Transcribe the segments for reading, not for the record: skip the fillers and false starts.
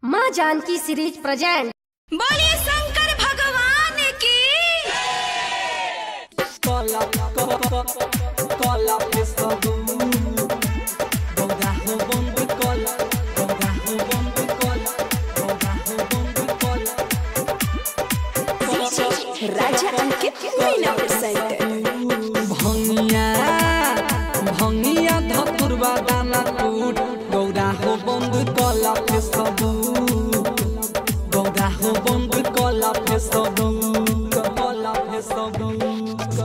माँ Janaki series present. बोलिए शंकर भगवान की। राजा अंकित मीना प्रेजेंट। भंगिया धतुरबा दाना कूट गौरा हो बंद कला फेसबू गौरा हो बंद कला फेसबू कला फेसबू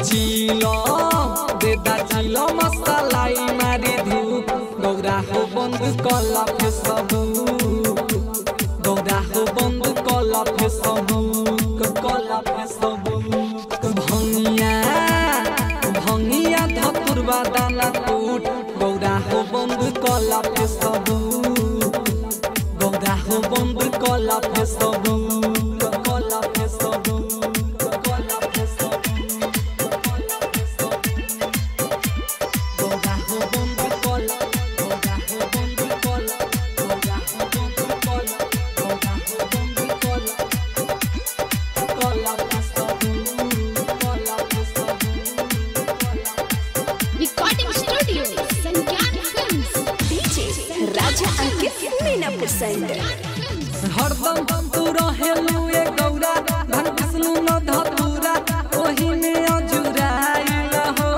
चिलो देदा चिलो मसालाई मारी धूप गौरा हो बंद कला फेसबू गौरा हो बंद कला फेसबू कला फेसबू भंगिया धतुरबा दाना कूट गौरा हो बंद कला फेसबू गौरा हो बंद कला फेसबू कला फेसबू कला फेसबू गौरा हो बंद कला गौरा हो बंद कला गौरा हो बंद कला गौरा हो बंद कला कला फेसबू कला फेसबू रिकॉर्डिंग स्टूडियो संज्ञान फिल्म्स। डीजे राजा अंकित मीना प्रेजेंट। हरदम तू रहेलू ए गौरा धन विष्णु न धतुरा ओही में अजुराइल हो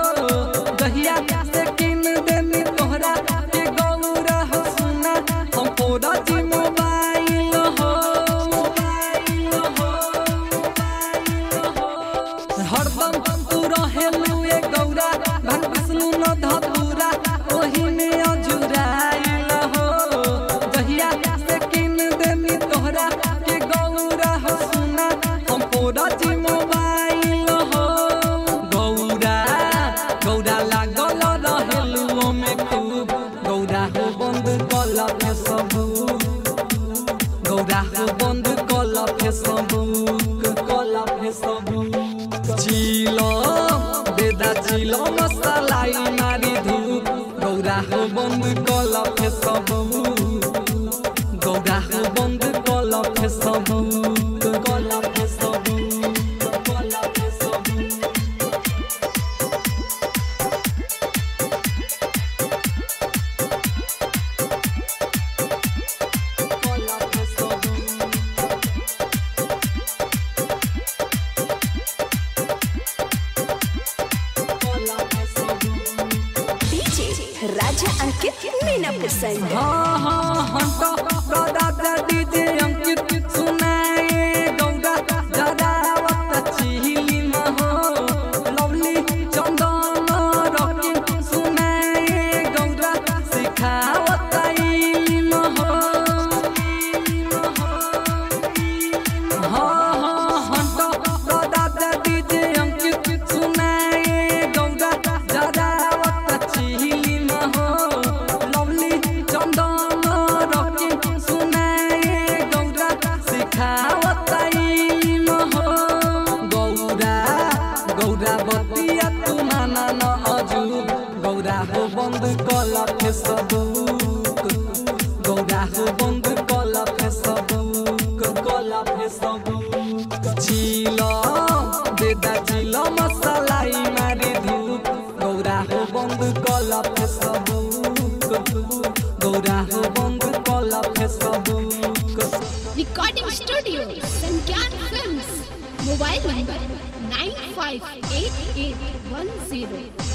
दहिया से किन देनी तोहरा के गौरा हो सुना हम पूरा जी मोबाइल हो हरदम तू रहेलू ए गौरा धन विष्णु न धतुरा ओही में अजुराइल हो दहिया से किन देनी तोहरा के गौरा हो सुना हम पूरा जी मोबाइल हो गौरा गौरा लागल रहेलू में खूब गौरा हो बंद कला फेसबू गौरा हो बंद कला फेसबू कला फेसबू चिलो बेदा चिलो मसालाई मारी धूप गौरा हो बंद कला फेसबू गौरा हो बंद कला फेसबू कला फेसबू कला फेसबू कला फेसबू कला फेसबू डीजे राजा अंकित मीना प्रेजेंट। हाँ हंटा दादा डीजे अंकित सुनाए गौरा जरावत चिहिली महो लवली चंदन रॉकी सुनाए गौरा सिखावत इली महो हाँ हंटा दादा डीजे अंकित सुनाए गौरा जरावत चिहिली महो लवली चंदन रॉकी सुनाए गौरा सिखावत इली महो गौरा गौरा बतिया तू माना न अजूब गौरा हो बंद कला फेसबू गौरा हो बंद कला फेसबू कला फेसबू चिलो बेदा चिलो मसालाई मारी धूप गौरा हो बंद कला फेसबू गौरा हो बंद कला फेसबू रिकॉर्डिंग स्टूडियो संज्ञान फिल्म्स। Mobile number 958810